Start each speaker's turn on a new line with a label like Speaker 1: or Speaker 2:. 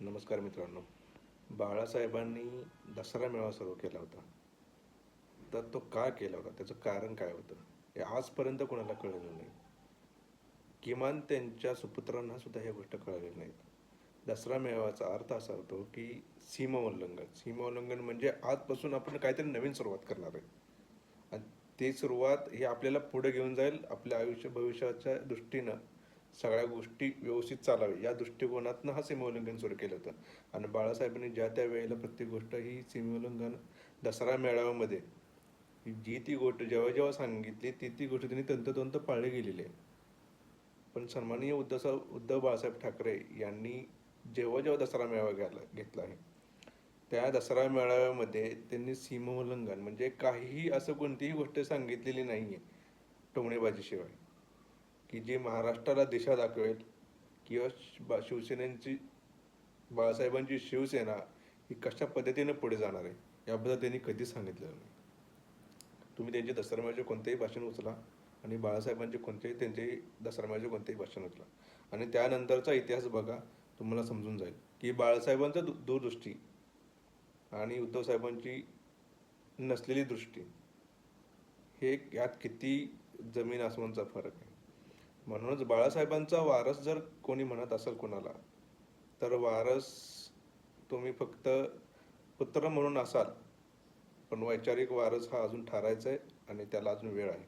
Speaker 1: नमस्कार मित्रांनो. बाळासाहेबांनी दसरा मेळावा सुरू केला होता. तर तो का केला होता? त्याचं कारण काय होतं? हे आजपर्यंत कोणाला कळलेलं नाही. किमान त्यांच्या सुपुत्रांना सुद्धा ह्या गोष्टी कळलेल्या नाहीत. दसरा मेळाव्याचा अर्थ असा होतो की सीमोल्लंघन. सीमोल्लंघन म्हणजे आजपासून आपण काहीतरी नवीन सुरुवात करणार आहे. आणि ती सुरुवात ही आपल्याला पुढे घेऊन जाईल. आपल्या भविष्याच्या दृष्टीनं सगळ्या गोष्टी व्यवस्थित चालावे या दृष्टिकोनातनं हा सीमोल्लंघन सुरू केलं होतं. आणि बाळासाहेबांनी ज्या त्या वेळेला प्रत्येक गोष्ट ही सीमोल्लंघन दसरा मेळाव्यामध्ये जी ती गोष्ट जेव्हा जेव्हा सांगितली ती गोष्ट त्यांनी तंतोतंत पाळली गेलेली आहे. पण सन्माननीय उद्धव बाळासाहेब ठाकरे यांनी जेव्हा जेव्हा दसरा मेळावा घेतला आहे त्या दसरा मेळाव्यामध्ये त्यांनी सीमोल्लंघन म्हणजे काहीही असं कोणतीही गोष्ट सांगितलेली नाही आहे टोमणेबाजीशिवाय, की जी महाराष्ट्राला दिशा दाखवेल किंवा शिवसेनेची बाळासाहेबांची शिवसेना ही कशा पद्धतीने पुढे जाणार आहे याबद्दल त्यांनी कधीच सांगितलेलं नाही. तुम्ही त्यांचे दसरा मेळाव्याचे कोणतेही भाषण उचला आणि बाळासाहेबांचे त्यांचे दसरा मेळाव्याचे कोणतेही भाषण उचला आणि त्यानंतरचा इतिहास बघा, तुम्हाला समजून जाईल की बाळासाहेबांचा दूरदृष्टी आणि उद्धव साहेबांची नसलेली दृष्टी हे यात किती जमीन आसमानचा फरक आहे. म्हणूनच बाळासाहेबांचा वारस जर कोणी म्हणत असेल कोणाला, तर वारस तुम्ही फक्त पुत्र म्हणून असाल, पण वैचारिक वारस हा अजून ठरायचा आहे आणि त्याला अजून वेळ आहे.